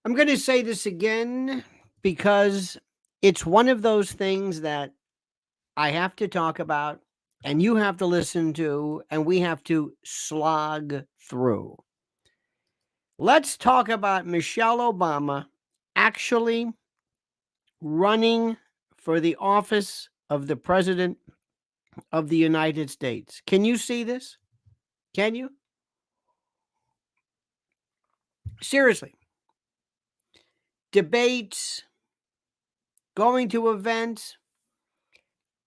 I'm going to say this again because it's one of those things that I have to talk about and you have to listen to and we have to slog through. Let's talk about Michelle Obama actually running for the office of the President of the United States. Can you see this? Can you? Seriously. Debates, going to events,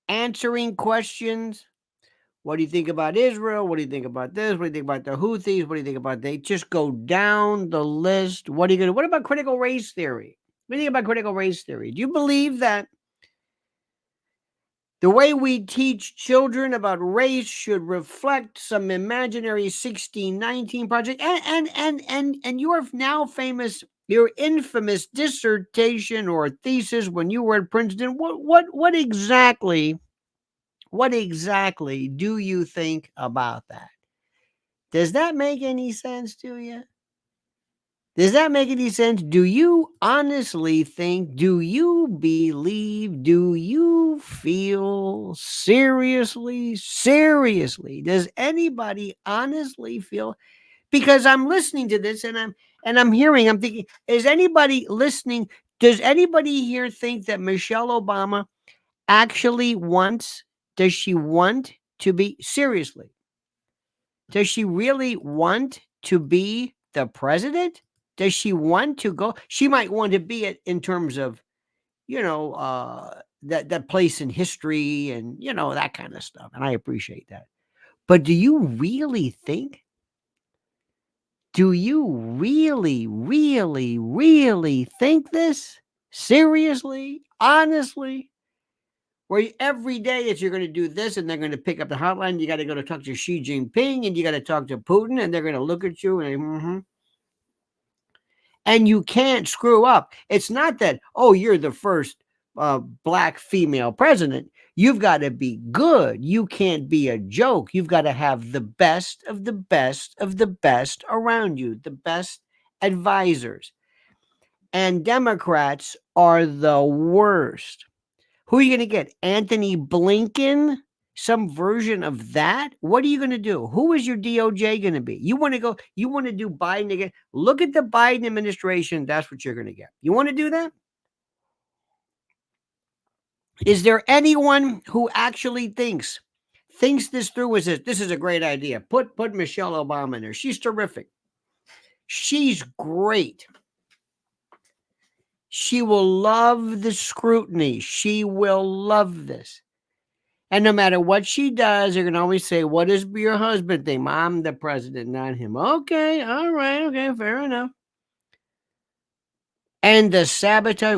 answering questions. What do you think about Israel? What do you think about this? What do you think about the Houthis? What do you think about they just go down the list? What are you going to what about critical race theory? What do you think about critical race theory? Do you believe that the way we teach children about race should reflect some imaginary 1619 project? And your now famous, your infamous dissertation or thesis when you were at Princeton, what exactly do you think about that? Does that make any sense to you? Does that make any sense? Do you honestly think, do you believe, do you feel seriously, does anybody honestly feel? Because I'm listening to this and I'm hearing, I'm thinking, is anybody listening? Does anybody here think that Michelle Obama actually wants, does she want to be, seriously, does she really want to be the president? Does she want to go? She might want to be it in terms of, that place in history and, that kind of stuff. And I appreciate that. But do you really think? Do you really think this? Seriously? Honestly? Where every day it's you're going to do this and they're going to pick up the hotline. You got to go to talk to Xi Jinping and you got to talk to Putin and they're going to look at you and and you can't screw up. It's not that, oh, you're the first black female president. You've got to be good. You can't be a joke. You've got to have the best of the best of the best around you, the best advisors. And Democrats are the worst. Who are you going to get? Anthony Blinken? Some version of that? What are you going to do? Who is your DOJ going to be? You want to do Biden again? Look at the Biden administration. That's what you're going to get. You want to do that? Is there anyone who actually thinks this through? This is a great idea. Put Michelle Obama in there. She's terrific. She's great. She will love the scrutiny. She will love this. And no matter what she does, they're going to always say, what does your husband think? I'm the president, not him. Okay, all right, okay, fair enough. And the sabotage,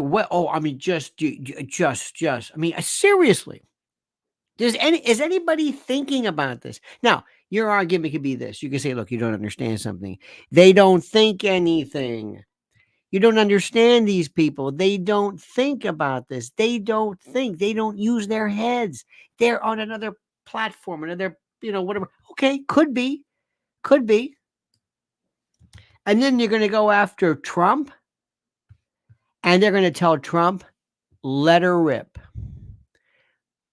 seriously. Is anybody thinking about this? Now, your argument could be this. You can say, look, you don't understand something. They don't think anything. You don't understand these people. They don't think about this. They don't think. They don't use their heads. They're on another platform, another, whatever. Okay, could be. Could be. And then you're going to go after Trump. And they're going to tell Trump, let her rip.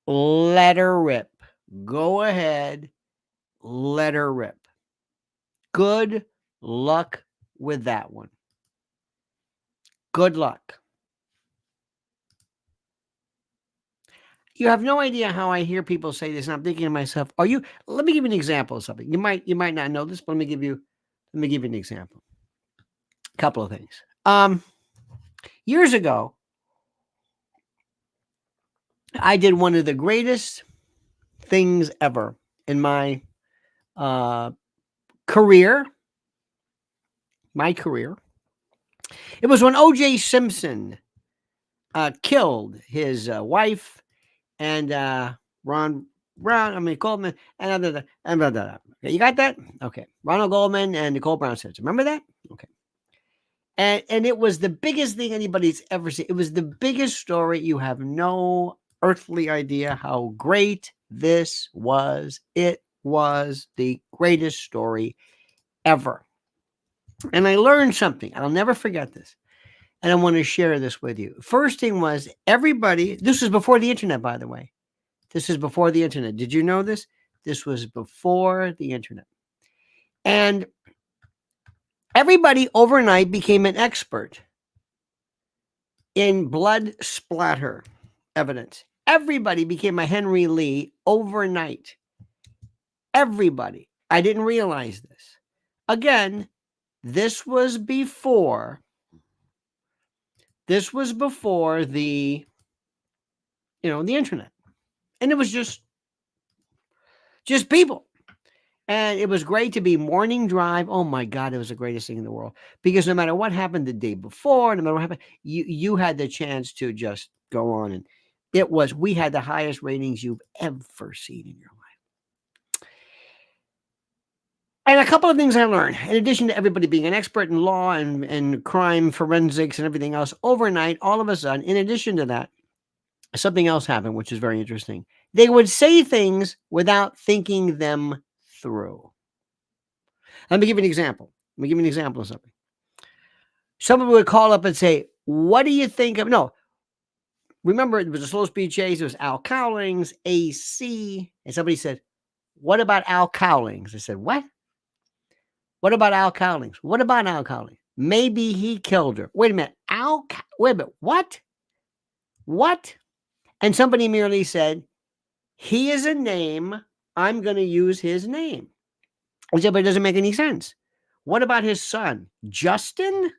Let her rip. Go ahead. Let her rip. Good luck with that one. Good luck. You have no idea how I hear people say this, and I'm thinking to myself, let me give you an example of something. You might not know this, but let me give you an example. A couple of things. Years ago, I did one of the greatest things ever in my career. My career. It was when O.J. Simpson killed his wife and Goldman and okay, you got that? Okay, Ronald Goldman and Nicole Brown said, remember that? Okay, and it was the biggest thing anybody's ever seen. It was the biggest story. You have no earthly idea how great this was. It was the greatest story ever. And I learned something. I'll never forget this. And I want to share this with you. First thing was everybody, this was before the internet, by the way. This is before the internet. Did you know this? This was before the internet. And everybody overnight became an expert in blood splatter evidence. Everybody became a Henry Lee overnight. Everybody. I didn't realize this. Again, this was before the the internet. And it was just people. And it was great to be morning drive. Oh my God, it was the greatest thing in the world. Because no matter what happened the day before, no matter what happened, you had the chance to just go on. And we had the highest ratings you've ever seen in your life. And a couple of things I learned, in addition to everybody being an expert in law and crime forensics and everything else, overnight, all of a sudden, in addition to that, something else happened, which is very interesting. They would say things without thinking them through. Let me give you an example. Of something. Someone would call up and say, what do you think of, no, remember it was a slow speed chase. It was Al Cowlings, AC. And somebody said, what about Al Cowlings? I said, what? What about Al Cowlings? What about Al Cowlings? Maybe he killed her. Wait a minute. Wait a minute. What? What? And somebody merely said, he is a name. I'm going to use his name. I said, but it doesn't make any sense. What about his son? Justin?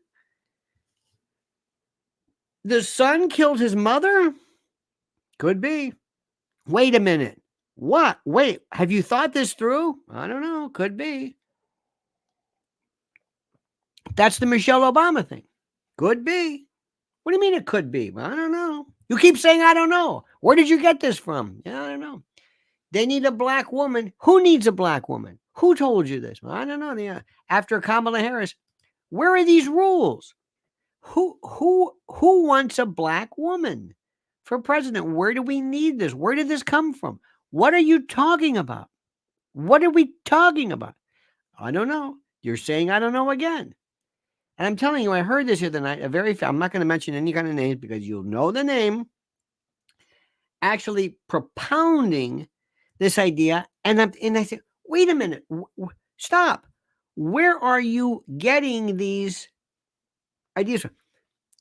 The son killed his mother? Could be. Wait a minute. What? Wait, have you thought this through? I don't know. Could be. That's the Michelle Obama thing. Could be. What do you mean it could be? I don't know. You keep saying, I don't know. Where did you get this from? Yeah, I don't know. They need a black woman. Who needs a black woman? Who told you this? I don't know. After Kamala Harris, where are these rules? Who wants a black woman for president? Where do we need this? Where did this come from? What are you talking about? What are we talking about? I don't know. You're saying I don't know again. And I'm telling you, I heard this the other night. I'm not going to mention any kind of names because you'll know the name. Actually propounding this idea, and I said, wait a minute, stop. Where are you getting these ideas from?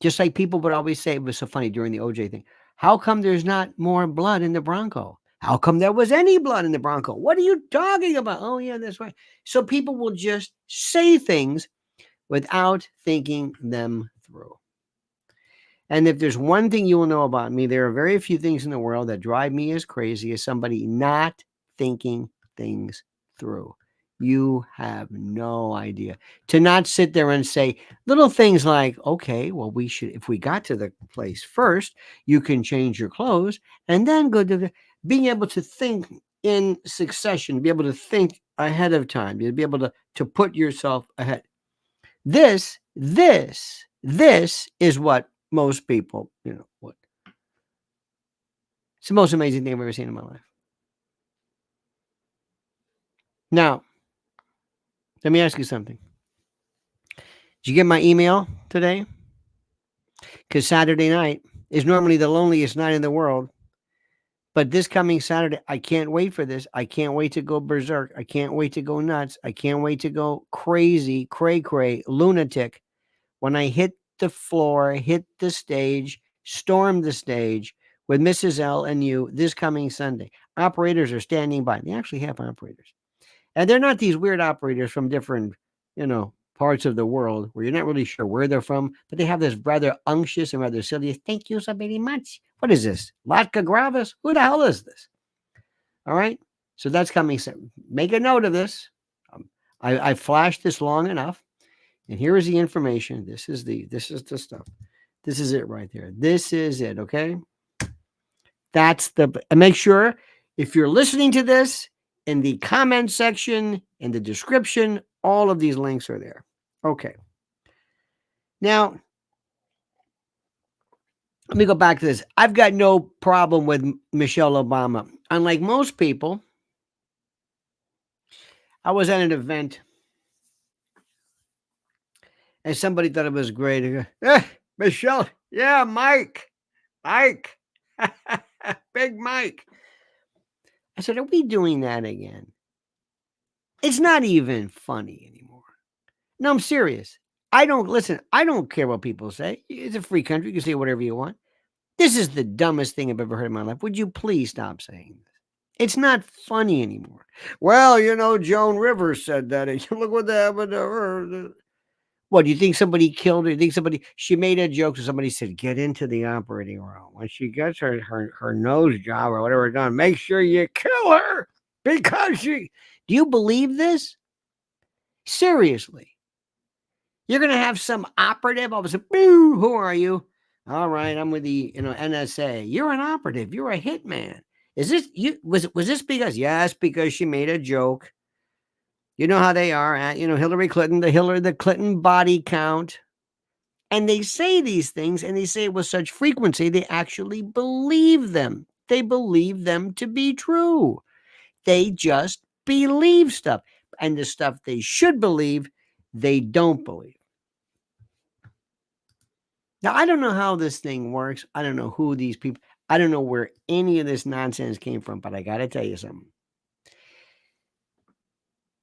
Just like people would always say, it was so funny during the OJ thing. How come there's not more blood in the Bronco? How come there was any blood in the Bronco? What are you talking about? Oh, yeah, that's right. So people will just say things without thinking them through. And if there's one thing you will know about me, there are very few things in the world that drive me as crazy as somebody not thinking things through. You have no idea. To not sit there and say little things like, okay, well, if we got to the place first, you can change your clothes and then go to being able to think in succession, be able to think ahead of time, be able to put yourself ahead. This is what most people, what? It's the most amazing thing I've ever seen in my life. Now, let me ask you something. Did you get my email today? Because Saturday night is normally the loneliest night in the world. But this coming Saturday, I can't wait for this. I can't wait to go berserk. I can't wait to go nuts. I can't wait to go crazy, cray, lunatic. When I hit the floor, hit the stage, storm the stage with Mrs. L and you this coming Sunday. Operators are standing by. They actually have operators. And they're not these weird operators from different, parts of the world where you're not really sure where they're from, but they have this rather unctuous and rather silly, thank you so very much. What is this? Latka Gravis? Who the hell is this? All right. So that's coming. Make a note of this. I flashed this long enough. And here is the information. This is the stuff. This is it right there. This is it. Okay. And make sure if you're listening to this in the comment section, in the description, all of these links are there. Okay. Now, let me go back to this. I've got no problem with Michelle Obama. Unlike most people, I was at an event and somebody thought it was great. Michelle, yeah, Mike. Big Mike. I said, are we doing that again? It's not even funny anymore. No, I'm serious. I don't care what people say. It's a free country. You can say whatever you want. This is the dumbest thing I've ever heard in my life. Would you please stop saying this? It's not funny anymore. Well, Joan Rivers said that. And look what happened to her. What, do you think somebody killed her? Do you think she made a joke, so somebody said, get into the operating room. When she gets her nose job or whatever done, make sure you kill her because do you believe this? Seriously. You're going to have some operative all of a sudden, boo, who are you? All right, I'm with the NSA. You're an operative. You're a hitman. Is this you? Was this because? Yes, because she made a joke. You know how they are at Hillary Clinton, the Clinton body count, and they say these things, and they say it with such frequency they actually believe them. They believe them to be true. They just believe stuff, and the stuff they should believe, they don't believe. Now, I don't know how this thing works. I don't know who these people, I don't know where any of this nonsense came from, but I got to tell you something.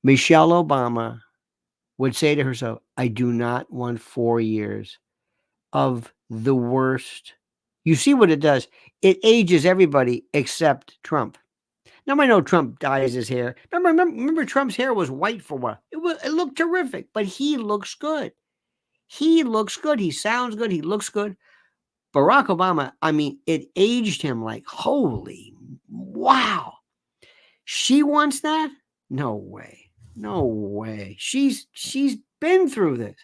Michelle Obama would say to herself, I do not want 4 years of the worst. You see what it does? It ages everybody except Trump. Now, I know Trump dyes his hair. Remember Trump's hair was white for a while. It looked terrific, but he looks good. He looks good. He sounds good. He looks good. Barack Obama, I mean, it aged him like, holy wow. She wants that? No way. No way. She's been through this.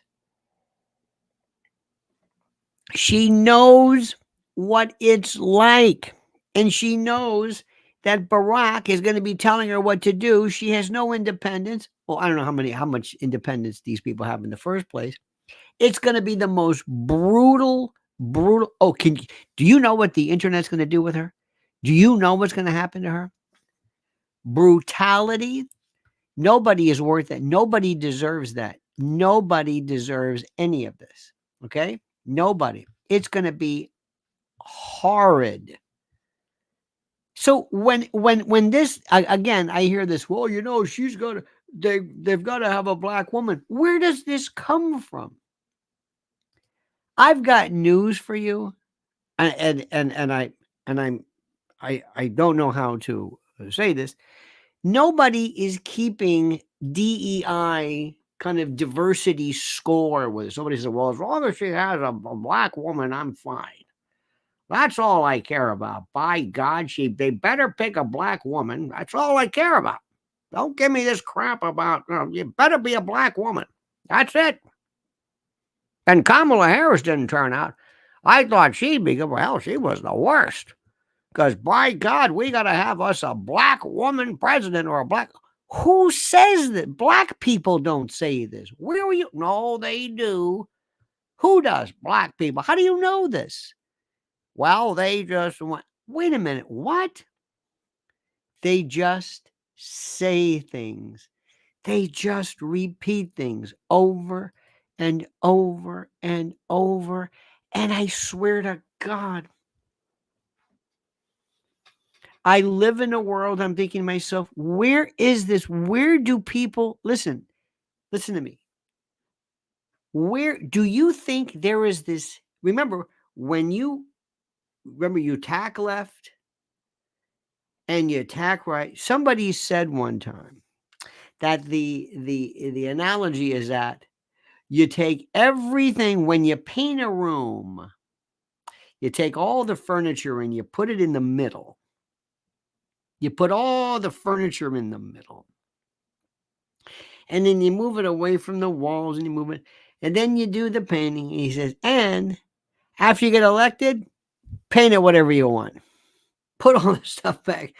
She knows what it's like. And she knows that Barack is going to be telling her what to do. She has no independence. Well, I don't know how much independence these people have in the first place. It's going to be the most brutal. Oh, do you know what the internet's going to do with her? Do you know what's going to happen to her? Brutality. Nobody is worth it. Nobody deserves that. Nobody deserves any of this. Okay? Nobody. It's going to be horrid. So when this again, I hear this. Well, she's got to. They've got to have a black woman. Where does this come from? I've got news for you, and I don't know how to say this. Nobody is keeping DEI kind of diversity score with it. Somebody said, well, as long as she has a black woman, I'm fine. That's all I care about. By God, they better pick a black woman. That's all I care about. Don't give me this crap about, you better be a black woman. That's it. And Kamala Harris didn't turn out. I thought she'd be good. Well, she was the worst. Because by God, we got to have us a black woman president or a black. Who says that? Black people don't say this. Where are you? No, they do. Who does? Black people. How do you know this? Well, they just want. Wait a minute. What? They just say things. They just repeat things over and over and over. And I swear to God, I live in a world, I'm thinking to myself, where is this? Where do people, listen to me. Where do you think there is this? Remember, you tack left and you tack right. Somebody said one time that the analogy is that you take everything when you paint a room, you take all the furniture and you put it in the middle. You put all the furniture in the middle. And then you move it away from the walls and you move it. And then you do the painting. And he says, and after you get elected, paint it whatever you want. Put all the stuff back.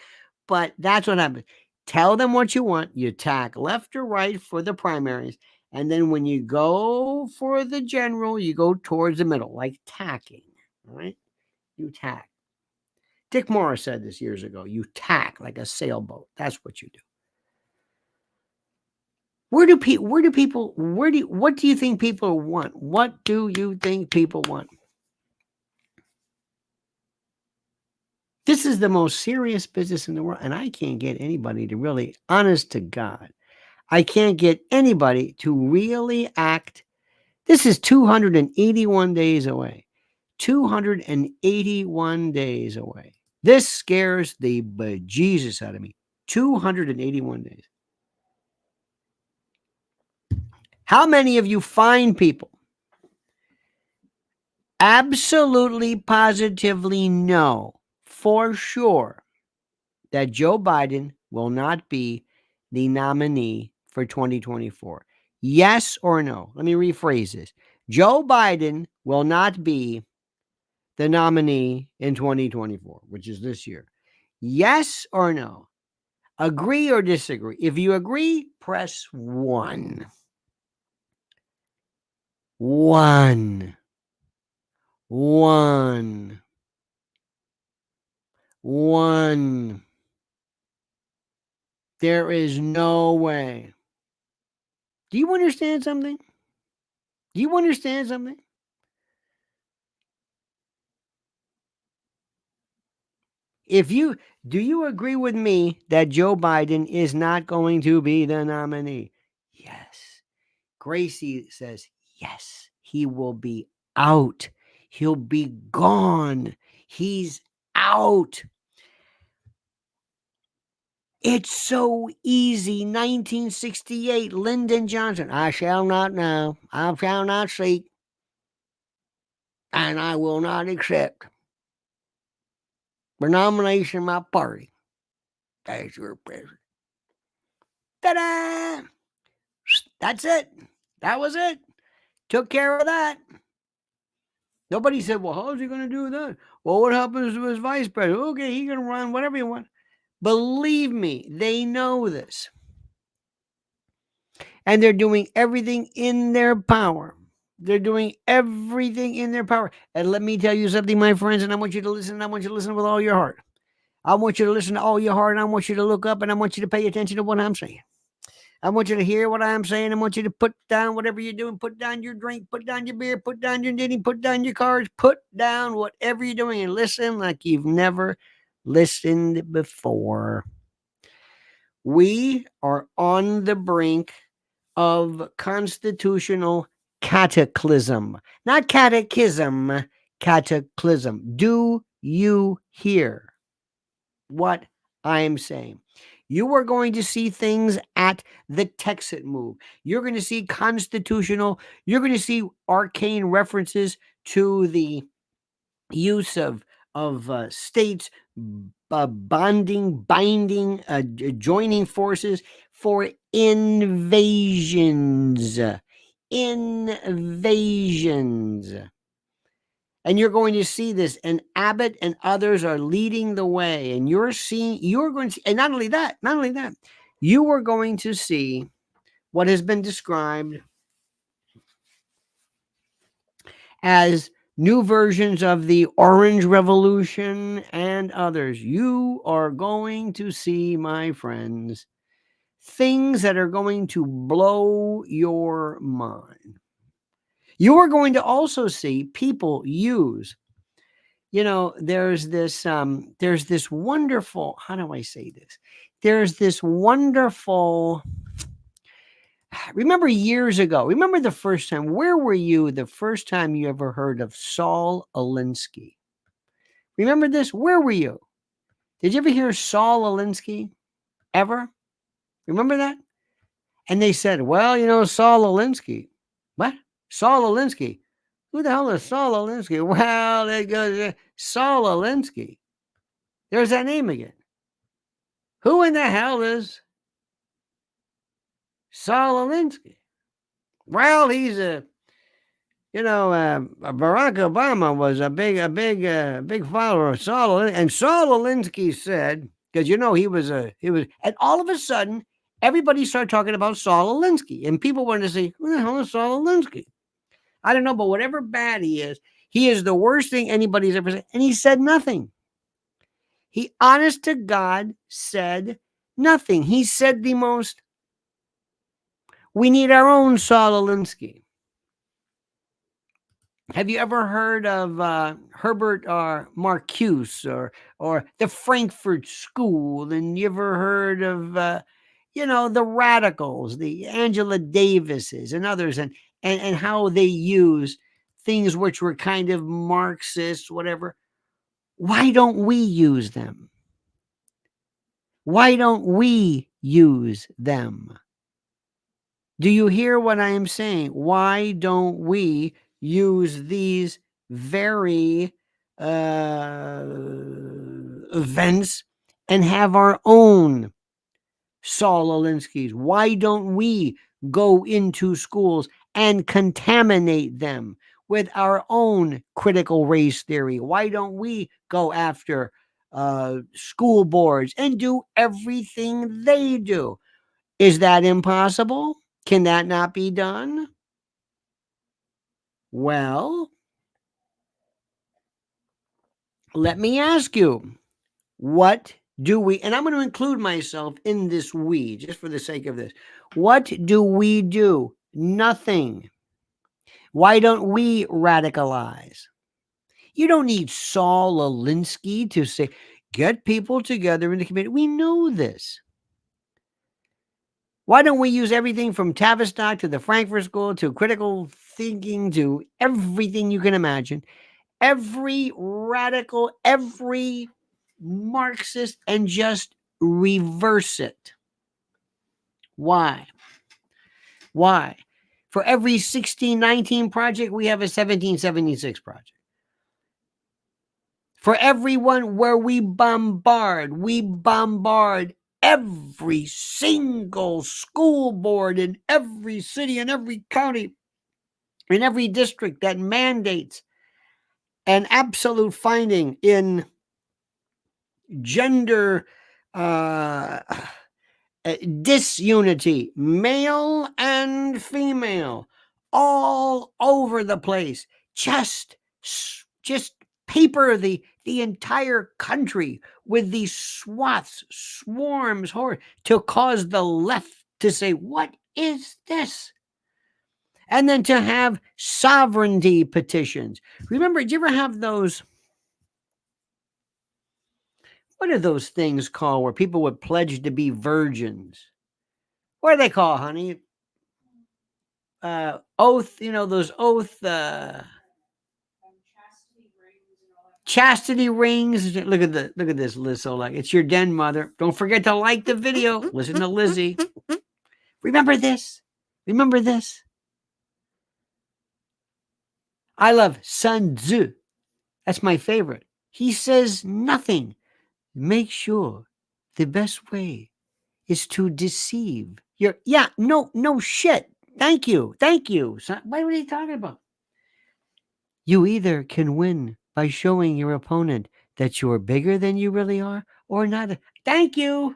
But that's what happens. Tell them what you want. You tack left or right for the primaries. And then when you go for the general, you go towards the middle, like tacking. All right? You tack. Dick Morris said this years ago. You tack like a sailboat. That's what you do. What do you think people want? What do you think people want? This is the most serious business in the world, and I can't get anybody to really, honest to God, I can't get anybody to really act. This is 281 days away. 281 days away. This scares the bejesus out of me. 281 days. How many of you fine people absolutely positively know for sure that Joe Biden will not be the nominee for 2024? Yes or no? Let me rephrase this. Joe Biden will not be the nominee in 2024, which is this year. Yes or no? Agree or disagree? If you agree, press 1. 1. 1. 1. There is no way. Do you understand something? Do you understand something? Do you agree with me that Joe Biden is not going to be the nominee? Yes. Gracie says, yes, he will be out. He'll be gone. He's out. It's so easy. 1968, Lyndon Johnson. I shall not know. I shall not seek. And I will not accept the nomination of my party as your president. Ta-da! That's it. That was it. Took care of that. Nobody said, well, how's he going to do that? Well, what happens to his vice president? Okay, he can run whatever you want. Believe me, they know this. And they're doing everything in their power. They're doing everything in their power. And let me tell you something, my friends, and I want you to listen, and I want you to listen with all your heart. I want you to listen to all your heart, and I want you to look up, and I want you to pay attention to what I'm saying. I want you to hear what I'm saying. I want you to put down whatever you're doing. Put down your drink. Put down your beer. Put down your knitting. Put down your cards. Put down whatever you're doing and listen like you've never listened before. We are on the brink of constitutional cataclysm. Not catechism, cataclysm. Do you hear what I'm saying? You are going to see things at the Texit move. You're going to see you're going to see arcane references to the use of states binding, joining forces for invasions. And you're going to see this, and Abbott and others are leading the way. And you're going to see, and not only that, you are going to see what has been described as new versions of the Orange Revolution and others. You are going to see, my friends, things that are going to blow your mind. You are going to also see people use, there's this wonderful, how do I say this? There's this wonderful, remember years ago, remember the first time, where were you the first time you ever heard of Saul Alinsky? Remember this? Where were you? Did you ever hear Saul Alinsky? Ever? Remember that? And they said, well, Saul Alinsky. What? Saul Alinsky. Who the hell is Saul Alinsky? Well, they go, Saul Alinsky. There's that name again. Who in the hell is Saul Alinsky? Well, he's Barack Obama was a big follower of Saul, and Saul Alinsky said, because he was, and all of a sudden, everybody started talking about Saul Alinsky, and people wanted to say, who the hell is Saul Alinsky? I don't know, but whatever bad he is the worst thing anybody's ever said, and he said nothing. He, honest to God, said nothing. He said the most, we need our own Saul Alinsky. Have you ever heard of Herbert Marcuse or the Frankfurt School? And you ever heard of the radicals, the Angela Davises and others, and how they use things which were kind of Marxist, whatever? Why don't we use them? Why don't we use them? Do you hear what I am saying? Why don't we use these very events and have our own Saul Alinsky's? Why don't we go into schools and contaminate them with our own critical race theory? Why don't we go after school boards and do everything they do? Is that impossible? Can that not be done? Well, let me ask you, what do we, and I'm going to include myself in this we, just for the sake of this. What do we do? Nothing. Why don't we radicalize? You don't need Saul Alinsky to say, get people together in the community. We know this. Why don't we use everything from Tavistock to the Frankfurt School to critical thinking to everything you can imagine? Every radical, every Marxist, and just reverse it. Why? Why? For every 1619 project, we have a 1776 project. For everyone where we bombard every single school board in every city, in every county, in every district that mandates an absolute finding in gender disunity, male and female, all over the place. Just paper the entire country with these swaths, swarms, to cause the left to say, what is this? And then to have sovereignty petitions. Remember, did you ever have those? What are those things called where people would pledge to be virgins? What do they call, honey? Oath, those oath chastity rings. Look at this, Liz. So like, it's your den, mother. Don't forget to like the video. Listen to Lizzie. Remember this. Remember this. I love Sun Tzu. That's my favorite. He says nothing. Make sure the best way is to deceive your. Yeah, no shit. Thank you. So, what are you talking about? You either can win by showing your opponent that you're bigger than you really are, or not. Thank you.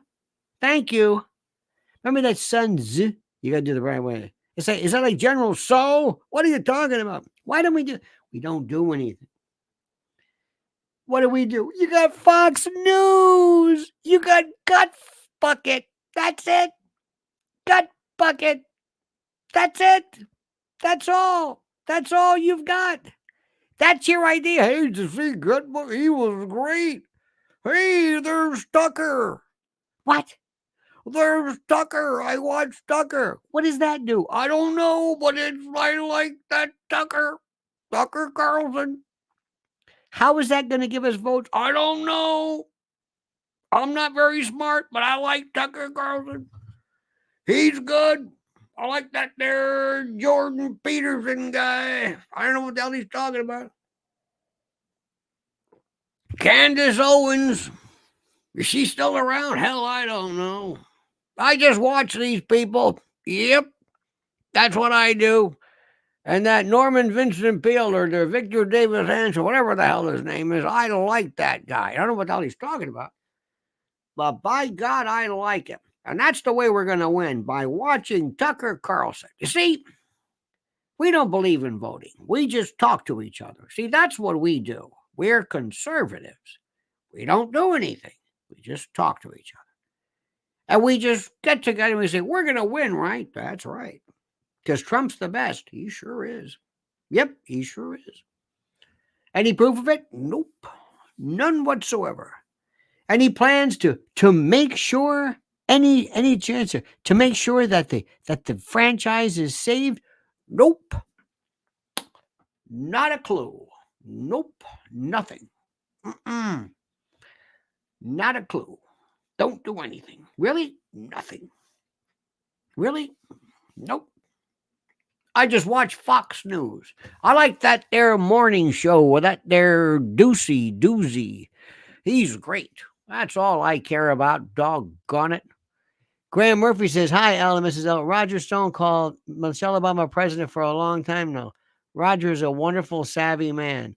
Remember that Sun Tzu? You got to do the right way. Is that like General So? What are you talking about? Why don't we do? We don't do anything. What do we do? You got Fox News. You got Gut Bucket. That's it. Gut Bucket. That's it. That's all. That's all you've got. That's your idea. Hey, to see Gut Bucket, he was great. Hey, there's Tucker. What? There's Tucker. I watched Tucker. What does that do? I don't know, but I like that Tucker Carlson. How is that going to give us votes? I don't know. I'm not very smart, but I like Tucker Carlson. He's good. I like that there Jordan Peterson guy. I don't know what the hell he's talking about. Candace Owens. Is she still around? Hell, I don't know. I just watch these people. Yep. That's what I do. And that Norman Vincent Peale or the Victor Davis Hanson, whatever the hell his name is, I like that guy. I don't know what the hell he's talking about. But by God, I like him. And that's the way we're going to win, by watching Tucker Carlson. You see, we don't believe in voting. We just talk to each other. See, that's what we do. We're conservatives. We don't do anything. We just talk to each other. And we just get together and we say, we're going to win, right? That's right. Because Trump's the best. He sure is. Yep, he sure is. Any proof of it? Nope. None whatsoever. Any plans to make sure any chance to make sure that the franchise is saved? Nope. Not a clue. Nope. Nothing. Mm-mm. Not a clue. Don't do anything. Really? Nothing. Really? Nope. I just watch Fox News. I like that there morning show with that there Doozy. He's great. That's all I care about. Doggone it. Graham Murphy says, hi, Al and Mrs. L. Roger Stone called Michelle Obama president for a long time now. Roger is a wonderful, savvy man.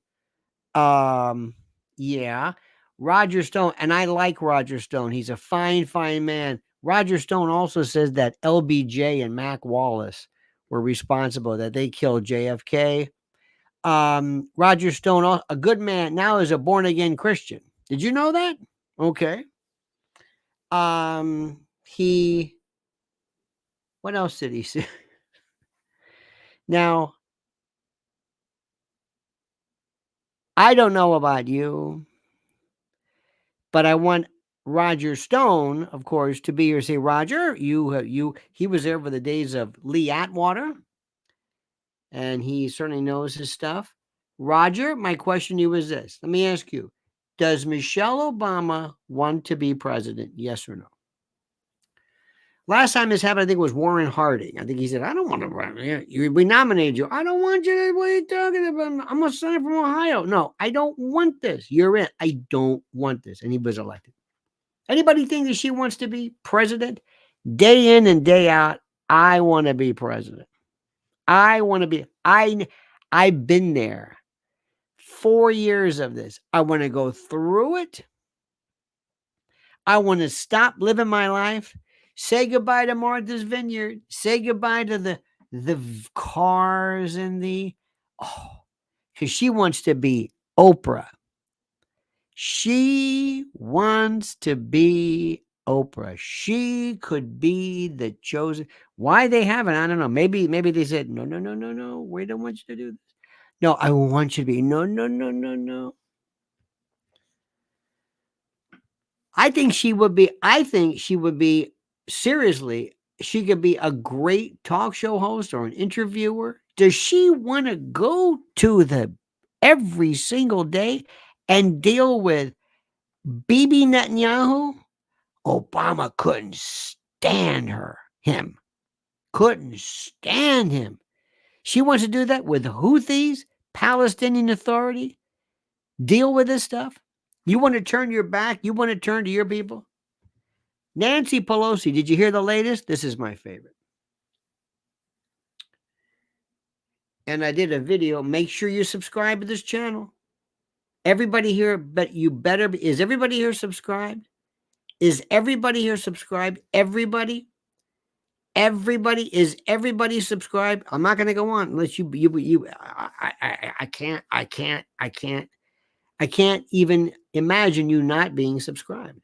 Yeah. Roger Stone, and I like Roger Stone. He's a fine, fine man. Roger Stone also says that LBJ and Mac Wallace were responsible, that they killed JFK. Roger Stone, a good man, now is a born again Christian. Did you know that? Okay. He, what else did he say? Now, I don't know about you, but I want Roger Stone, of course, to be here. Say, Roger, he was there for the days of Lee Atwater, and he certainly knows his stuff. Roger, my question to you is this. Let me ask you, does Michelle Obama want to be president? Yes or no? Last time this happened, I think it was Warren Harding. I think he said, I don't want to run. We nominated you. I don't want you to, what are you talking about? I'm a senator from Ohio. No, I don't want this. You're in. I don't want this. And he was elected. Anybody think that she wants to be president? Day in and day out, I want to be president. I want to be, I've been there. 4 years of this. I want to go through it. I want to stop living my life. Say goodbye to Martha's Vineyard. Say goodbye to the cars and because she wants to be Oprah. She wants to be Oprah. She could be the chosen. Why they haven't, I don't know. Maybe they said, no. We don't want you to do this. No, I want you to be. No. I think she would be seriously, she could be a great talk show host or an interviewer. Does she want to go to the every single day and deal with Bibi Netanyahu? Obama couldn't stand him. Couldn't stand him. She wants to do that with Houthis, Palestinian Authority. Deal with this stuff. You want to turn your back? You want to turn to your people? Nancy Pelosi, did you hear the latest? This is my favorite. And I did a video. Make sure you subscribe to this channel. Everybody here, but you better be. Is everybody here subscribed? Is everybody here subscribed? Everybody? Is everybody subscribed? I'm not going to go on unless I can't even imagine you not being subscribed.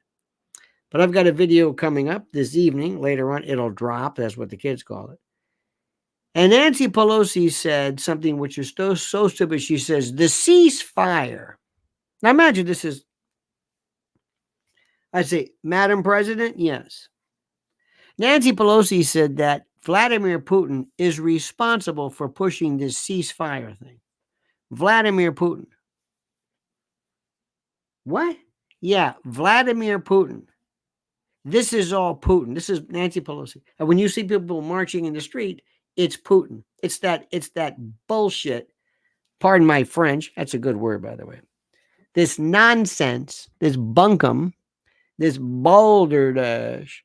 But I've got a video coming up this evening. Later on, it'll drop. That's what the kids call it. And Nancy Pelosi said something which is so stupid. She says, the ceasefire. Now imagine this is, I say, Madam President, yes. Nancy Pelosi said that Vladimir Putin is responsible for pushing this ceasefire thing. Vladimir Putin. What? Yeah, Vladimir Putin. This is all Putin. This is Nancy Pelosi. And when you see people marching in the street, it's Putin. It's that bullshit. Pardon my French. That's a good word, by the way. This nonsense, this bunkum, this balderdash,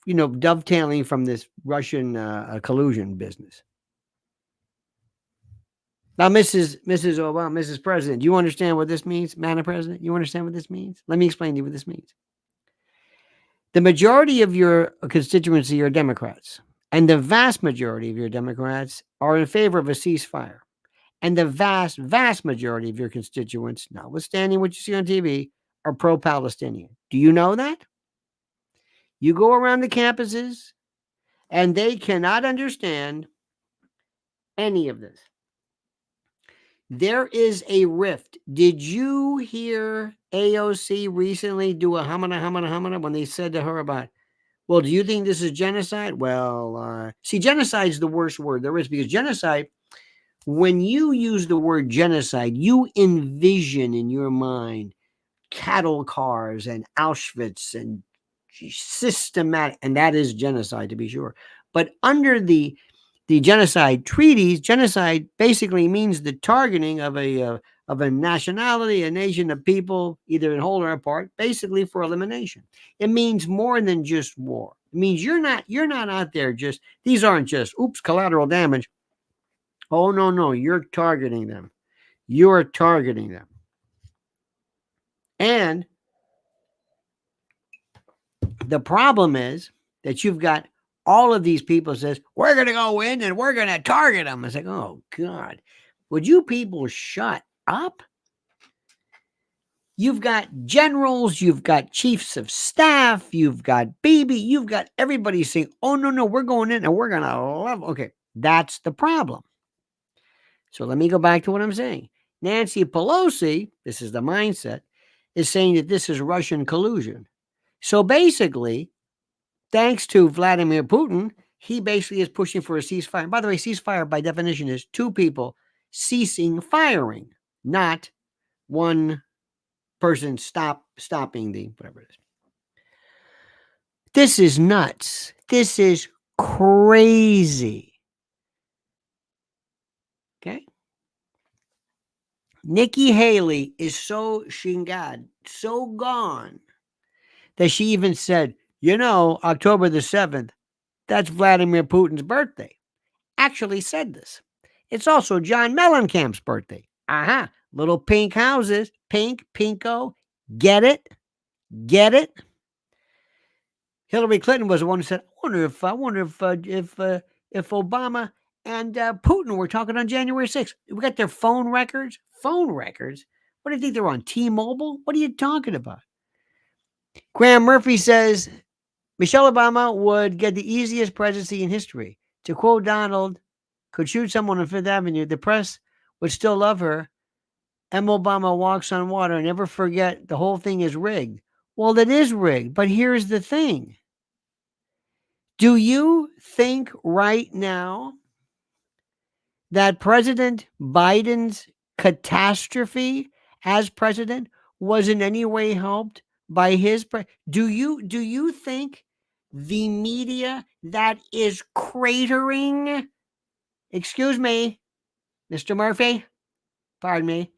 dovetailing from this Russian collusion business. Now, Mrs. Obama, Mrs. President, do you understand what this means, Madam President? You understand what this means? Let me explain to you what this means. The majority of your constituency are Democrats, and the vast majority of your Democrats are in favor of a ceasefire. And the vast, vast majority of your constituents, notwithstanding what you see on TV, are pro-Palestinian. Do you know that? You go around the campuses, and they cannot understand any of this. There is a rift. Did you hear AOC recently do a hamana when they said to her about, well, do you think this is genocide? Well, see, genocide is the worst word there is, because genocide, when you use the word genocide, you envision in your mind cattle cars and Auschwitz and systematic, and that is genocide to be sure. But under the genocide treaties, genocide basically means the targeting of a nationality, a nation of people, either in whole or in part, basically for elimination. It means more than just war. It means you're not out there just, these aren't just collateral damage. Oh no, you're targeting them. You're targeting them. And the problem is that you've got all of these people says, we're going to go in and we're going to target them. It's like, oh God, would you people shut up? You've got generals, you've got chiefs of staff, you've got Bibi, you've got everybody saying, oh no, we're going in and we're going to love. Okay, that's the problem. So let me go back to what I'm saying. Nancy Pelosi, this is the mindset, is saying that this is Russian collusion. So basically, thanks to Vladimir Putin, he basically is pushing for a ceasefire. And by the way, ceasefire by definition is two people ceasing firing, not one person stopping the whatever it is. This is nuts. This is crazy. Okay? Nikki Haley is so shingad, so gone, that she even said, October the 7th, that's Vladimir Putin's birthday. Actually said this. It's also John Mellencamp's birthday. Little pink houses. Pink, pinko. Get it? Get it? Hillary Clinton was the one who said, I wonder if Obama and Putin were talking on January 6th. We got their phone records. Phone records? What do you think they're on? T-Mobile? What are you talking about? Graham Murphy says Michelle Obama would get the easiest presidency in history. To quote Donald, could shoot someone on Fifth Avenue. The press would still love her. M. Obama walks on water. Never forget the whole thing is rigged. Well, it is rigged, but here's the thing. Do you think right now that President Biden's catastrophe as president was in any way helped by his? Do you think the media that is cratering? Excuse me, Mr. Murphy. Pardon me.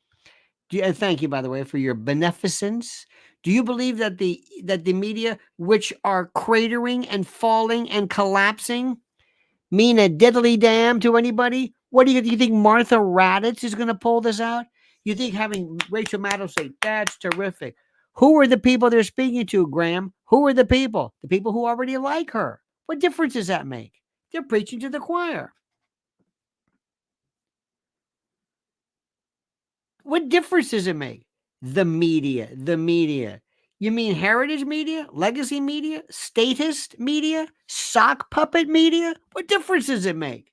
Thank you, by the way, for your beneficence. Do you believe that the media, which are cratering and falling and collapsing, mean a diddly damn to anybody? What do you think Martha Raddatz is going to pull this out? You think having Rachel Maddow say, that's terrific. Who are the people they're speaking to, Graham? Who are the people? The people who already like her. What difference does that make? They're preaching to the choir. What difference does it make? The media. You mean heritage media, legacy media, statist media, sock puppet media? What difference does it make?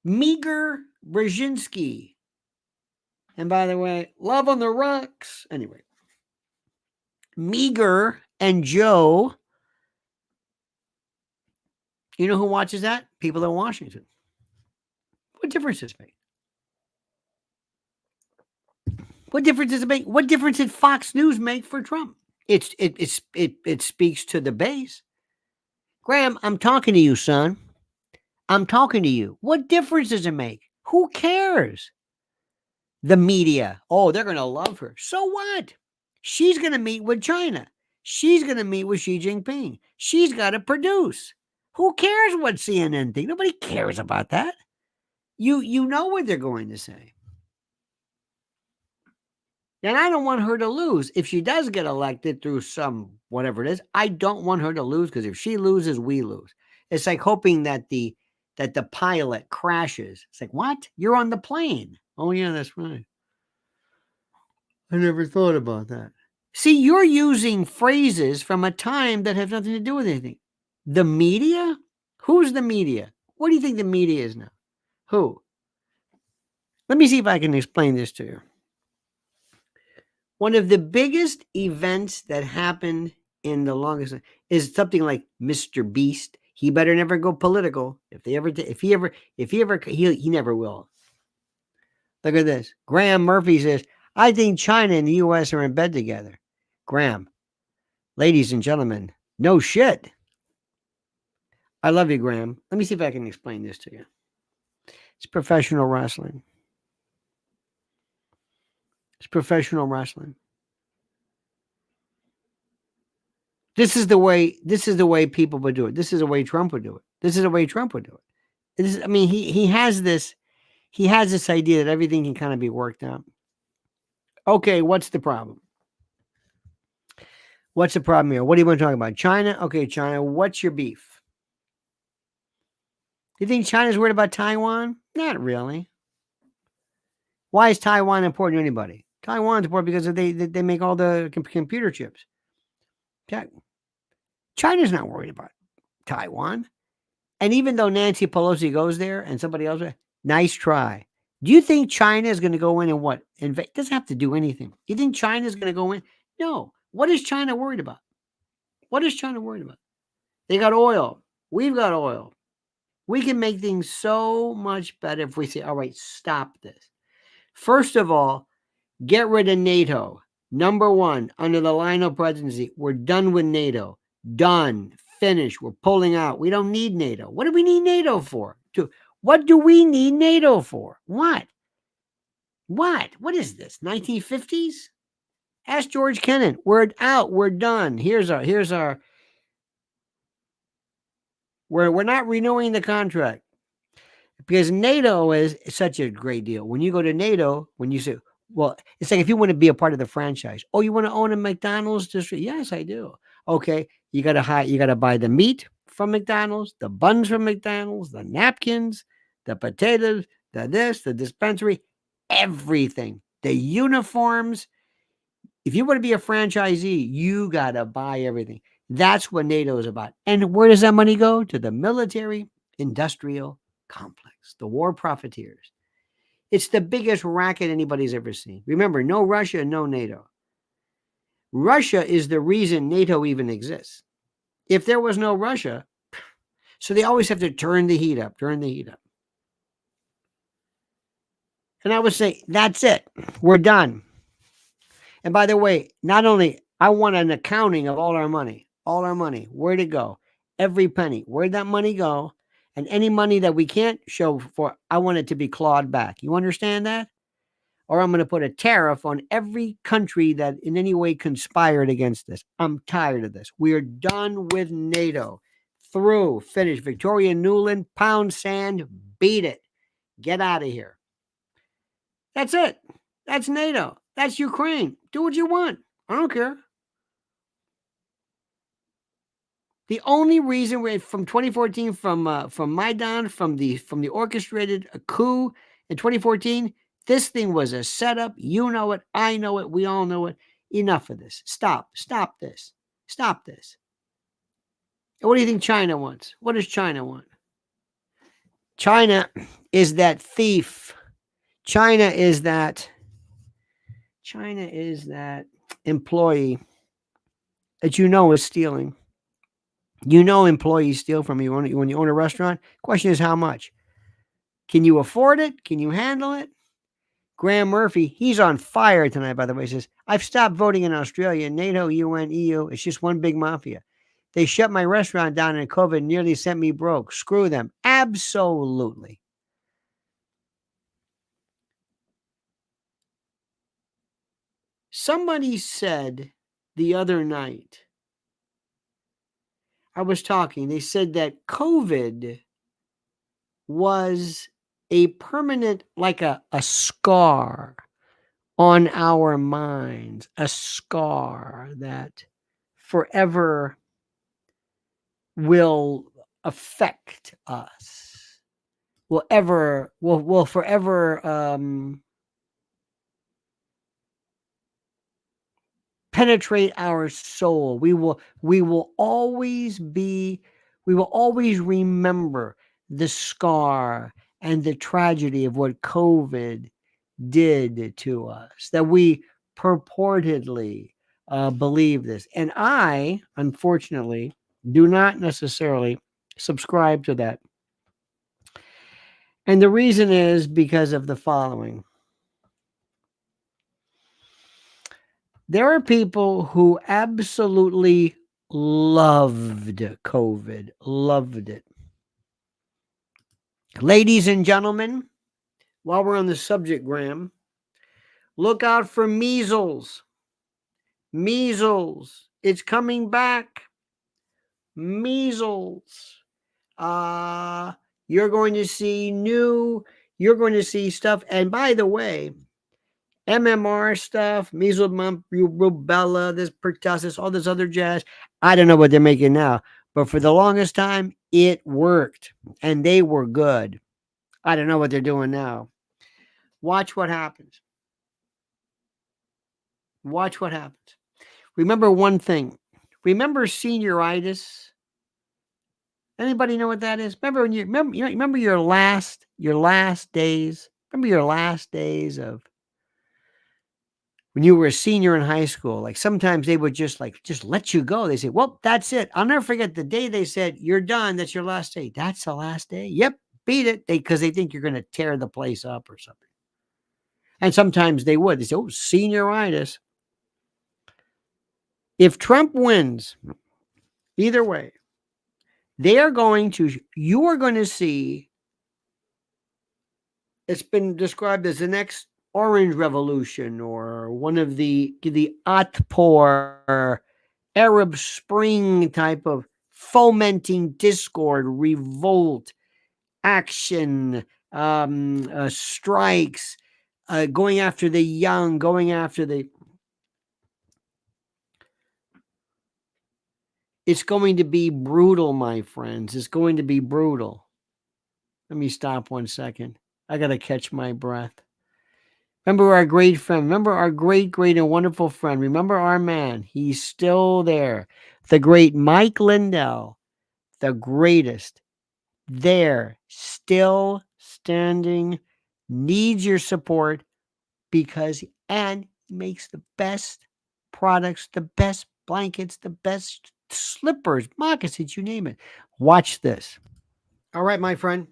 Meager Brzezinski. And by the way, love on the rocks. Anyway, Meager and Joe. You know who watches that? People in Washington. What difference does it make? What difference does it make? What difference did Fox News make for Trump? It speaks to the base. Graham, I'm talking to you, son. I'm talking to you. What difference does it make? Who cares? The media. Oh, they're going to love her. So what? She's going to meet with China. She's going to meet with Xi Jinping. She's got to produce. Who cares what CNN thinks? Nobody cares about that. You know what they're going to say. And I don't want her to lose. If she does get elected through some whatever it is, I don't want her to lose, because if she loses, we lose. It's like hoping that the pilot crashes. It's like, what? You're on the plane. Oh, yeah, that's right. I never thought about that. See, you're using phrases from a time that have nothing to do with anything. The media? Who's the media? What do you think the media is now? Who? Let me see if I can explain this to you. One of the biggest events that happened in the longest is something like Mr. Beast. He better never go political. He never will. Look at this. Graham Murphy says, I think China and the US are in bed together. Graham, ladies and gentlemen, no shit. I love you, Graham. Let me see if I can explain this to you. It's professional wrestling. It's professional wrestling. This is the way people would do it. This is the way Trump would do it. This is the way Trump would do it. I mean, he has this idea that everything can kind of be worked out. Okay, what's the problem? What's the problem here? What do you want to talk about? China? Okay, China, what's your beef? You think China's worried about Taiwan? Not really. Why is Taiwan important to anybody? Taiwan's important because they make all the computer chips. China's not worried about Taiwan. And even though Nancy Pelosi goes there and somebody else, nice try. Do you think China is going to go in and what? Invade? Doesn't have to do anything. You think China is going to go in? No. What is China worried about? What is China worried about? They got oil. We've got oil. We can make things so much better if we say, all right, stop this. First of all, get rid of NATO. Number one, under the Lionel presidency, we're done with NATO. Done. Finished. We're pulling out. We don't need NATO. What do we need NATO for? What do we need NATO for? What? What is this? 1950s? Ask George Kennan. We're out. We're done. We're not renewing the contract because NATO is such a great deal. When you go to NATO, when you say, well, it's like if you want to be a part of the franchise. Oh, you want to own a McDonald's district? Yes, I do. Okay, you got to buy the meat from McDonald's, the buns from McDonald's, the napkins, the potatoes, the dispensary, everything, the uniforms. If you want to be a franchisee, you got to buy everything. That's what NATO is about. And where does that money go? To the military industrial complex, the war profiteers. It's the biggest racket anybody's ever seen. Remember, no Russia, no NATO. Russia is the reason NATO even exists. If there was no Russia, so they always have to turn the heat up. And I would say, that's it. We're done. And by the way, not only, I want an accounting of all our money, where'd it go? Every penny, where'd that money go? And any money that we can't show for, I want it to be clawed back. You understand that? Or I'm going to put a tariff on every country that in any way conspired against this. I'm tired of this. We are done with NATO. Through, finished. Victoria Nuland, pound sand, beat it. Get out of here. That's it. That's NATO. That's Ukraine. Do what you want. I don't care. The only reason we're from 2014, from Maidan, from the orchestrated coup in 2014, this thing was a setup. You know it. I know it. We all know it. Enough of this. Stop this. And what do you think China wants? What does China want? China is that thief. China is that employee that is stealing. Employees steal from you when you own a restaurant. Question is how much? Can you afford it? Can you handle it? Graham Murphy, he's on fire tonight, by the way, says, I've stopped voting in Australia, NATO, UN, EU. It's just one big mafia. They shut my restaurant down in COVID, nearly sent me broke. Screw them. Absolutely. Somebody said the other night, I was talking, they said that COVID was a permanent, like a scar on our minds, a scar that forever will affect us, will forever penetrate our soul. We will always remember the scar and the tragedy of what COVID did to us, that we purportedly believe this. And I, unfortunately, do not necessarily subscribe to that. And the reason is because of the following. There are people who absolutely loved COVID, loved it. Ladies and gentlemen, while we're on the subject, Graham, look out for measles. Measles. It's coming back. Measles. You're going to see you're going to see stuff. And by the way, MMR stuff, measles, mumps, rubella, this pertussis, all this other jazz. I don't know what they're making now, but for the longest time, it worked and they were good. I don't know what they're doing now. Watch what happens. Watch what happens. Remember one thing. Remember senioritis? Anybody know what that is? Remember when remember your last days? Remember your last days of when you were a senior in high school? Like sometimes they would just let you go. They say, "Well, that's it." I'll never forget the day they said, "You're done. That's your last day." That's the last day. Yep, beat it. Because they think you're going to tear the place up or something. And sometimes they would. They say, "Oh, senioritis." If Trump wins, either way, you are going to see, it's been described as the next Orange Revolution or one of the Atpor Arab Spring type of fomenting discord, revolt, action, strikes, going after the young, going after the... It's going to be brutal, my friends. It's going to be brutal. Let me stop 1 second. I got to catch my breath. Remember our great friend. Remember our great and wonderful friend. Remember our man. He's still there. The great Mike Lindell, the greatest. There, still standing, needs your support because and makes the best products, the best blankets, the best slippers, moccasins, you name it. Watch this. All right, my friend.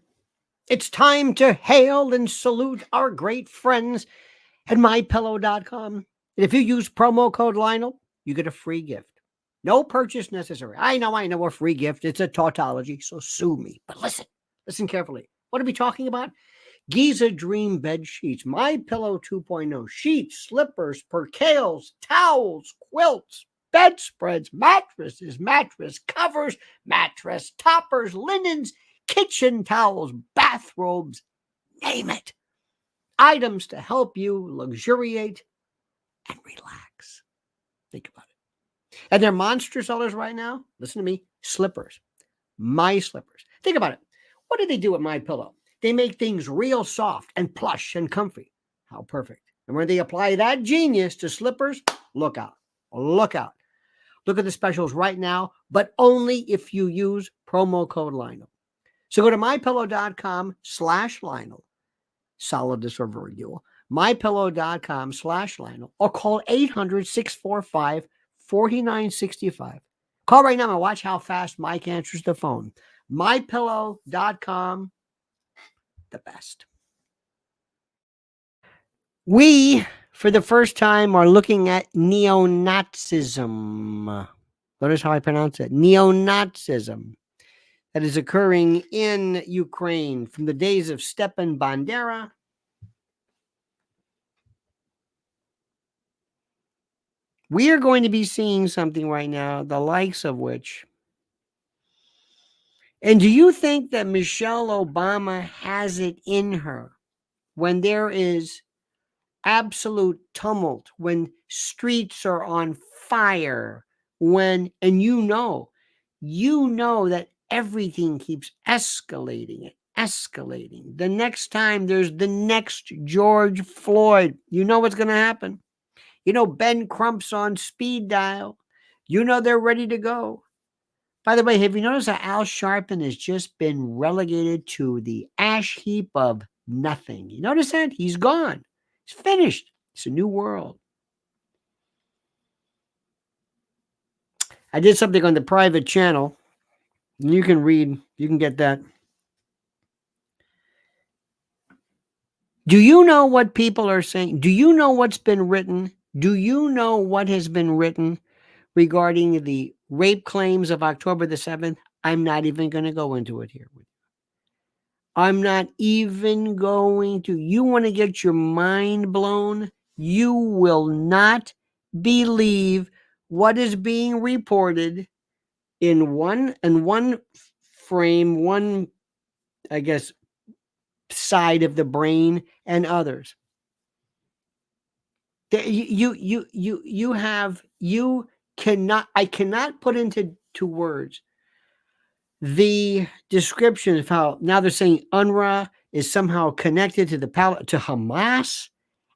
It's time to hail and salute our great friends at mypillow.com. And if you use promo code Lionel, you get a free gift. No purchase necessary. I know a free gift. It's a tautology, so sue me. But listen carefully. What are we talking about? Giza Dream Bed Sheets, My Pillow 2.0, sheets, slippers, percales, towels, quilts, bedspreads, mattresses, mattress covers, mattress toppers, linens, kitchen towels, bathrobes, name it. Items to help you luxuriate and relax. Think about it. And they're monster sellers right now. Listen to me. Slippers. My slippers. Think about it. What do they do with My Pillow? They make things real soft and plush and comfy. How perfect. And when they apply that genius to slippers, look out. Look out. Look at the specials right now, but only if you use promo code Lionel. So go to mypillow.com/Lionel. Solid disproval. mypillow.com/Lionel or call 800-645-4965. Call right now and watch how fast Mike answers the phone. mypillow.com, the best. We, for the first time, are looking at neo-Nazism. Notice how I pronounce it. Neo-Nazism. That is occurring in Ukraine from the days of Stepan Bandera. We are going to be seeing something right now, the likes of which. And do you think that Michelle Obama has it in her when there is absolute tumult, when streets are on fire, and you know that everything keeps escalating and escalating. The next time there's the next George Floyd, you know what's going to happen. You know Ben Crump's on speed dial. You know they're ready to go. By the way, have you noticed that Al Sharpton has just been relegated to the ash heap of nothing? You notice that? He's gone. It's finished. It's a new world. I did something on the private channel. You can read, you can get that. Do you know what people are saying? Do you know what's been written? Do you know what has been written regarding the rape claims of October the 7th? I'm not even going to go into it here. I'm not even going to. You want to get your mind blown? You will not believe what is being reported in one frame, one, I guess, side of the brain, and others. You cannot. I cannot put into words the description of how now they're saying UNRWA is somehow connected to to Hamas.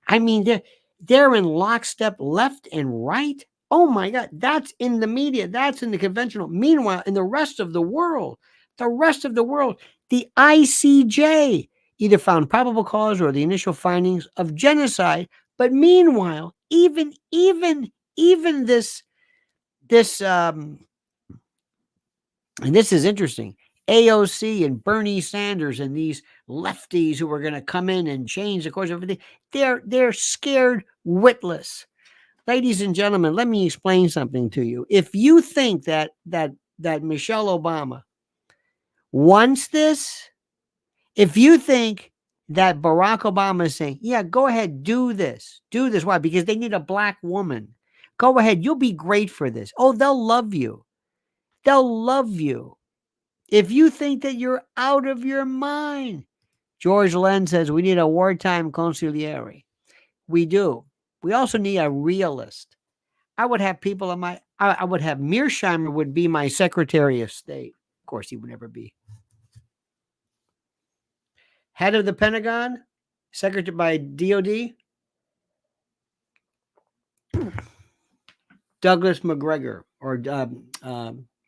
I mean, they're in lockstep, left and right. Oh my God, that's in the media, that's in the conventional. Meanwhile, in the rest of the world, the ICJ either found probable cause or the initial findings of genocide. But meanwhile, even this and this is interesting. AOC and Bernie Sanders and these lefties who are going to come in and change the course of everything, they're scared witless. Ladies and gentlemen, let me explain something to you. If you think that Michelle Obama wants this, if you think that Barack Obama is saying, yeah, go ahead, do this. Why? Because they need a black woman. Go ahead, you'll be great for this. Oh, they'll love you. They'll love you. If you think that you're out of your mind, George Len says we need a wartime consigliere. We do. We also need a realist. I would have people on I would have Mearsheimer would be my Secretary of State. Of course, he would never be. Head of the Pentagon, Secretary by DOD, Douglas McGregor. Or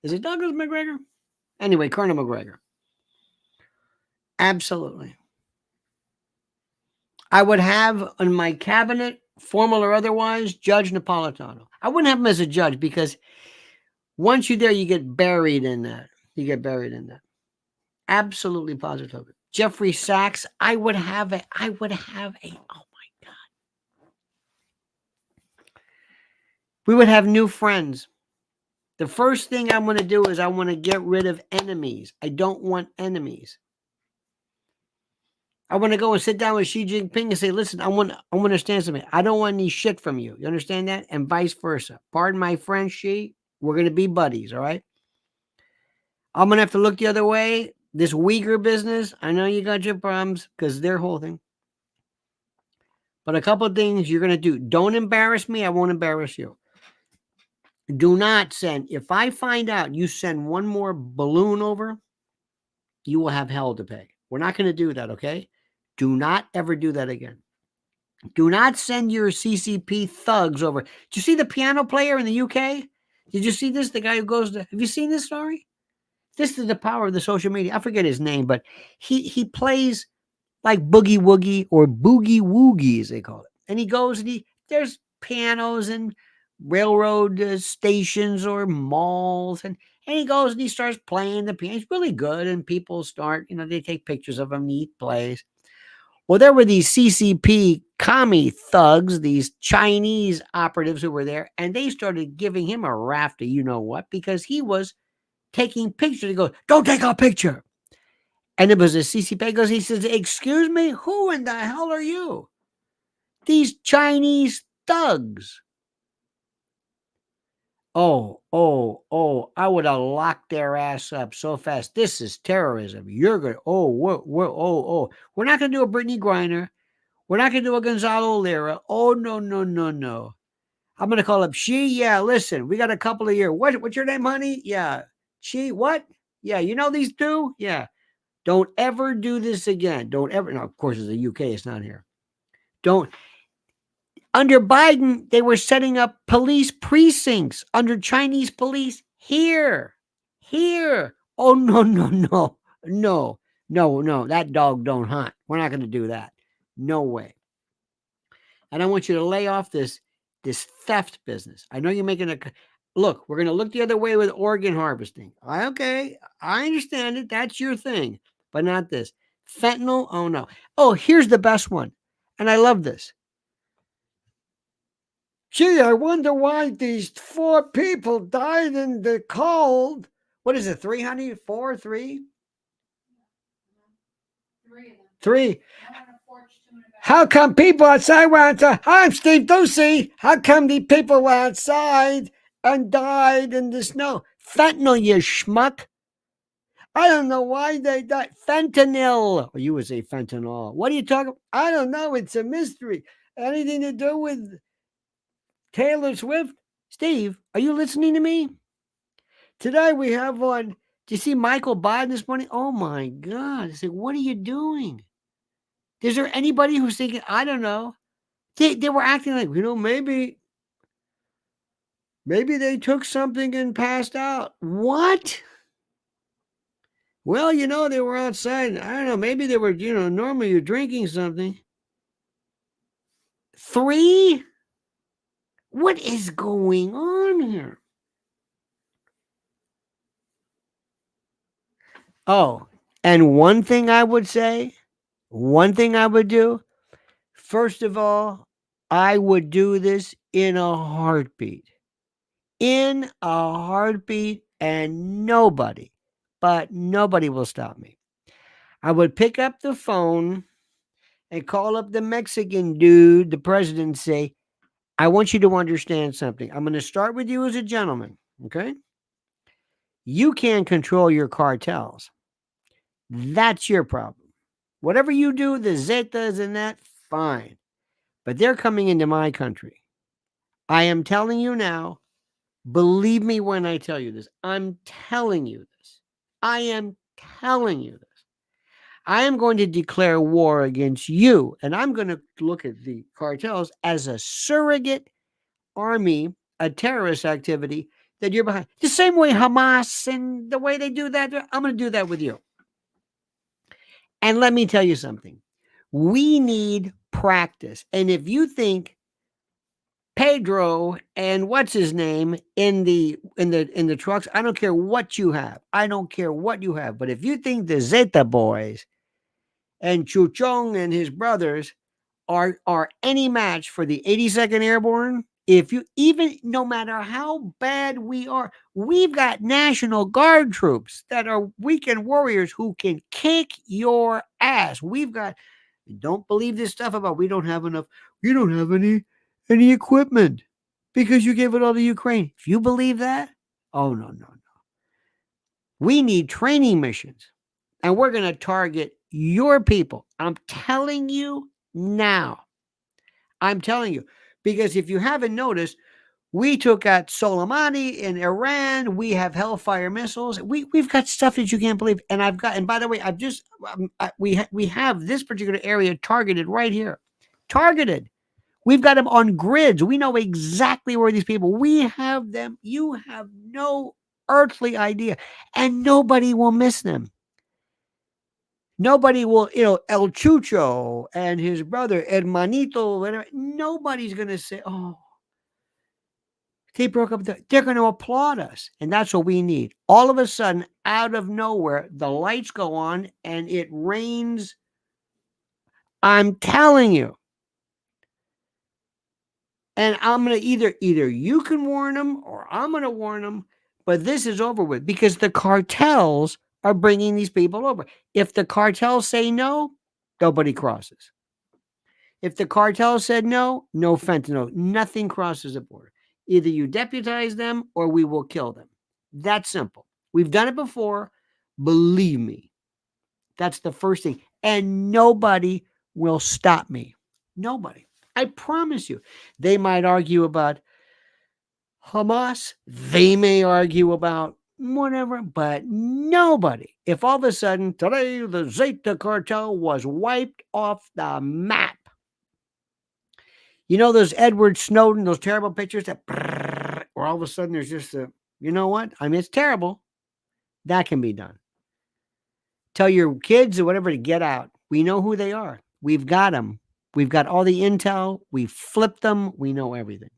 is it Douglas McGregor? Anyway, Colonel McGregor. Absolutely. I would have in my cabinet, formal or otherwise, Judge Napolitano. I wouldn't have him as a judge because once you're there, you get buried in that. Absolutely positive. Jeffrey Sachs, I would have a, oh my God. We would have new friends. The first thing I'm going to do is I want to get rid of enemies. I don't want enemies. I want to go and sit down with Xi Jinping and say, listen, I want to understand something. I don't want any shit from you. You understand that? And vice versa. Pardon my French, Xi. We're going to be buddies, all right? I'm going to have to look the other way. This Uyghur business, I know you got your problems because they're holding. But a couple of things you're going to do. Don't embarrass me. I won't embarrass you. Do not send. If I find out you send one more balloon over, you will have hell to pay. We're not going to do that, okay? Do not ever do that again. Do not send your CCP thugs over. Did you see the piano player in the UK? Did you see this? The guy who goes to, have you seen this story? This is the power of the social media. I forget his name, but he plays like boogie woogie or boogie woogie, as they call it. And he goes and there's pianos and railroad stations or malls. And he goes and he starts playing the piano. He's really good. And people start, they take pictures of him and he plays. Well, there were these CCP commie thugs, these Chinese operatives who were there, and they started giving him a raft of you-know-what because he was taking pictures. He goes, don't take a picture. And it was a CCP. He says, excuse me, who in the hell are you? These Chinese thugs. Oh, I would have locked their ass up so fast. This is terrorism. You're going to, we're not going to do a Brittany Griner. We're not going to do a Gonzalo Lira. Oh, no. I'm going to call up Xi. Yeah, listen, we got a couple of years. What's your name, honey? Yeah. Xi, what? Yeah, you know these two? Yeah. Don't ever do this again. Don't ever. Now, of course, it's the UK. It's not here. Don't. Under Biden, they were setting up police precincts under Chinese police here. Oh, no. That dog don't hunt. We're not going to do that. No way. And I want you to lay off this theft business. I know you're making a look. We're going to look the other way with organ harvesting. Okay, I understand it. That's your thing, but not this fentanyl. Oh no. Oh, here's the best one, and I love this. Gee, I wonder why these 4 people died in the cold. What is it? 300? 4? 3? 3. How come people outside were outside? I'm Steve Ducey. How come the people were outside and died in the snow? Fentanyl, you schmuck. I don't know why they died. Fentanyl. Or you would say fentanyl. What are you talking about? I don't know. It's a mystery. Anything to do with Taylor Swift? Steve, are you listening to me? Today we have on. Do you see Michael Biden this morning? Oh my God. It's like, what are you doing? Is there anybody who's thinking, I don't know? They were acting like, maybe they took something and passed out. What? Well, they were outside. I don't know. Maybe they were, normally you're drinking something. 3? What is going on here? Oh, and one thing I would say, one thing I would do, first of all, I would do this in a heartbeat. In a heartbeat, and nobody will stop me. I would pick up the phone and call up the Mexican dude, the president, and say, I want you to understand something. I'm going to start with you as a gentleman, okay? You can't control your cartels. That's your problem. Whatever you do, the Zetas and that, fine. But they're coming into my country. I am telling you now, believe me when I tell you this. I'm telling you this. I am telling you this. I am going to declare war against you, and I'm going to look at the cartels as a surrogate army, a terrorist activity that you're behind. The same way Hamas and the way they do that, I'm going to do that with you. And let me tell you something. We need practice. And if you think Pedro and what's his name in the trucks, I don't care what you have. I don't care what you have. But if you think the Zeta boys and Chuchong and his brothers are any match for the 82nd Airborne, if you even no matter how bad we are, we've got National Guard troops that are weekend warriors who can kick your ass. We've got don't believe this stuff about we don't have enough, we don't have any equipment because you gave it all to Ukraine. If you believe that, oh no. We need training missions. And we're going to target your people. I'm telling you now. I'm telling you. Because if you haven't noticed, we took out Soleimani in Iran. We have Hellfire missiles. We've got stuff that you can't believe. And and by the way, we have this particular area targeted right here. Targeted. We've got them on grids. We know exactly where these people, we have them. You have no earthly idea. And nobody will miss them. Nobody will, El Chucho and his brother, Hermanito, whatever. Nobody's going to say, oh, they broke up. They're going to applaud us. And that's what we need. All of a sudden, out of nowhere, the lights go on and it rains. I'm telling you. And I'm going to either you can warn them or I'm going to warn them. But this is over with because the cartels are bringing these people over. If the cartels say no, nobody crosses. If the cartel said no, no fentanyl. Nothing crosses the border. Either you deputize them or we will kill them. That's simple. We've done it before. Believe me. That's the first thing. And nobody will stop me. Nobody. I promise you. They might argue about Hamas. They may argue about whatever, but nobody. If all of a sudden today the Zeta cartel was wiped off the map. You know those Edward Snowden, those terrible pictures that, or all of a sudden there's just you know what? I mean, it's terrible. That can be done. Tell your kids or whatever to get out. We know who they are. We've got them. We've got all the intel. We flipped them. We know everything.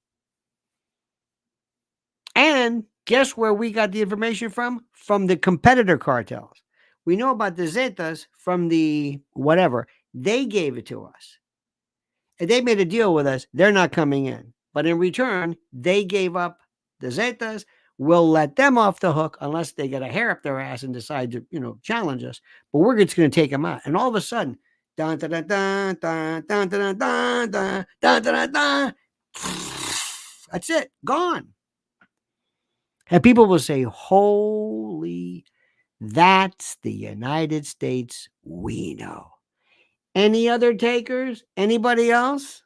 And guess where we got the information from? From the competitor cartels. We know about the Zetas from the whatever. They gave it to us. And they made a deal with us. They're not coming in. But in return, they gave up the Zetas. We'll let them off the hook unless they get a hair up their ass and decide to, challenge us. But we're just going to take them out. And all of a sudden, dun, dun, dun, dun, dun, dun, dun, dun, dun, dun, dun, dun, that's it. Gone. And people will say, holy, that's the United States we know. Any other takers? Anybody else?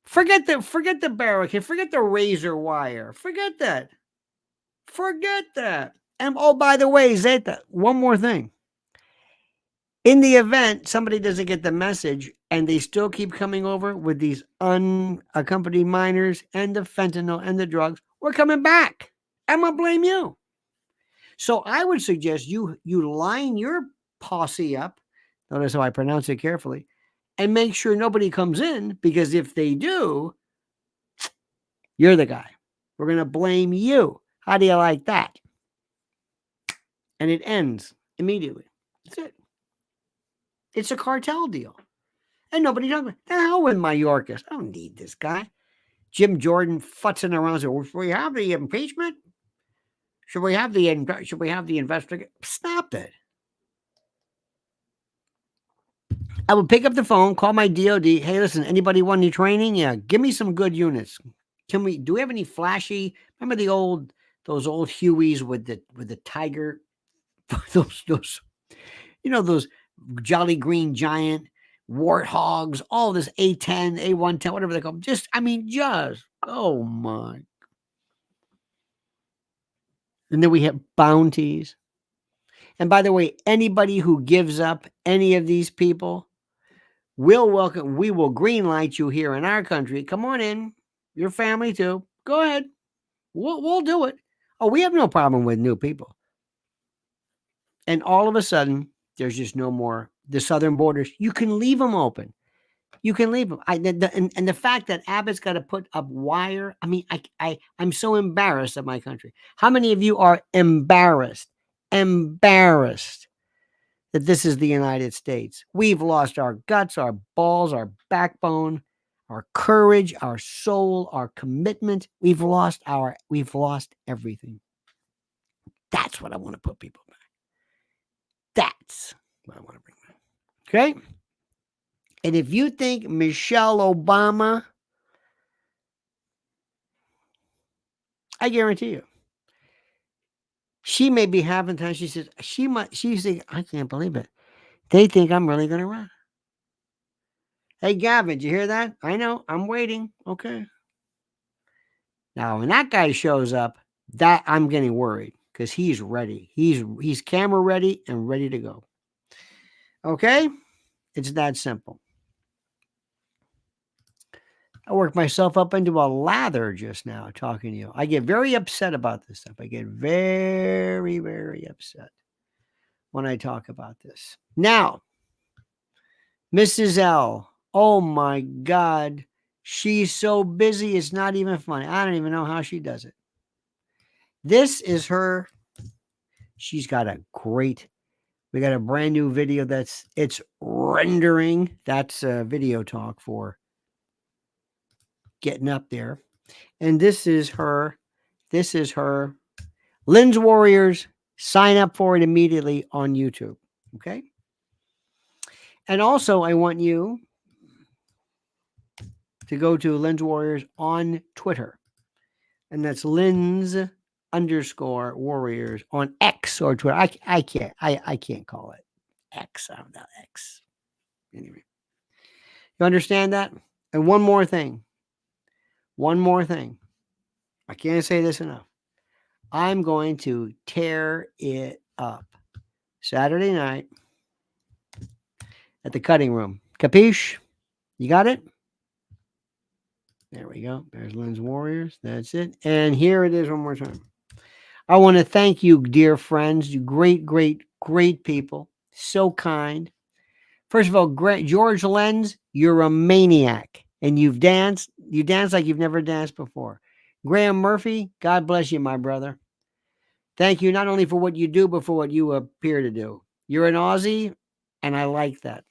Forget the barricade. Forget the razor wire. Forget that. Forget that. And oh, by the way, Zeta, one more thing. In the event somebody doesn't get the message and they still keep coming over with these unaccompanied minors and the fentanyl and the drugs, we're coming back. I'm going to blame you. So I would suggest you line your posse up. Notice how I pronounce it carefully. And make sure nobody comes in, because if they do, you're the guy. We're going to blame you. How do you like that? And it ends immediately. That's it. It's a cartel deal. And nobody does it. The hell with Mayorkas. I don't need this guy. Jim Jordan futzing around. So, should we have the impeachment? Should we have the investigation? Stop it. I would pick up the phone, call my DOD. Hey, listen, anybody want any training? Yeah, give me some good units. Do we have any flashy? Remember those old Hueys with the tiger, those those Jolly Green Giant warthogs, all this A10, A110, whatever they call them. Just oh my. And then we have bounties. And by the way, anybody who gives up any of these people, we will green light you here in our country. Come on in. Your family too. Go ahead. We'll do it. Oh, we have no problem with new people. And all of a sudden, there's just no more. The southern borders, you can leave them open. You can leave them. And the fact that Abbott's got to put up wire. I mean, I'm so embarrassed of my country. How many of you are embarrassed that this is the United States? We've lost our guts, our balls, our backbone, our courage, our soul, our commitment. We've lost everything. That's what I want to put people back. That's what I want to bring back. Okay? And if you think Michelle Obama, I guarantee you, she may be having time. She says, she's thinking, I can't believe it. They think I'm really going to run. Hey, Gavin, did you hear that? I know. I'm waiting. Okay. Now, when that guy shows up, that I'm getting worried, because he's ready. He's camera ready and ready to go. Okay? It's that simple. I worked myself up into a lather just now talking to you. I get very upset about this stuff. I get very, very upset when I talk about this. Now, Mrs. L. Oh my God. She's so busy. It's not even funny. I don't even know how she does it. This is her. She's got we got a brand new video it's rendering. That's a video talk for getting up there. And this is her. Lynn's Warriors. Sign up for it immediately on YouTube. Okay. And also, I want you to go to Lynn's Warriors on Twitter. And that's Lynn's _Warriors on X or Twitter. I can't call it X. I don't know X. Anyway. You understand that? And one more thing. I can't say this enough. I'm going to tear it up Saturday night at the cutting room. Capiche? You got it? There we go. There's Lynn's Warriors. That's it. And here it is one more time. I want to thank you, dear friends. You great, great, great people. So kind. First of all, George Lenz, you're a maniac. And you dance like you've never danced before. Graham Murphy, God bless you, my brother. Thank you not only for what you do, but for what you appear to do. You're an Aussie, and I like that.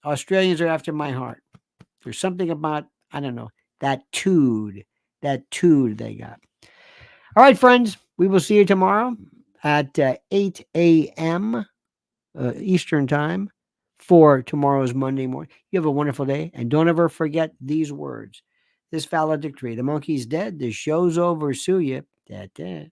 Australians are after my heart. There's something about, I don't know, that tude they got. All right, friends, we will see you tomorrow at 8 a.m. Eastern Time for tomorrow's Monday morning. You have a wonderful day, and don't ever forget these words. This valedictory: the monkey's dead, the show's over, sue ya. Da, da.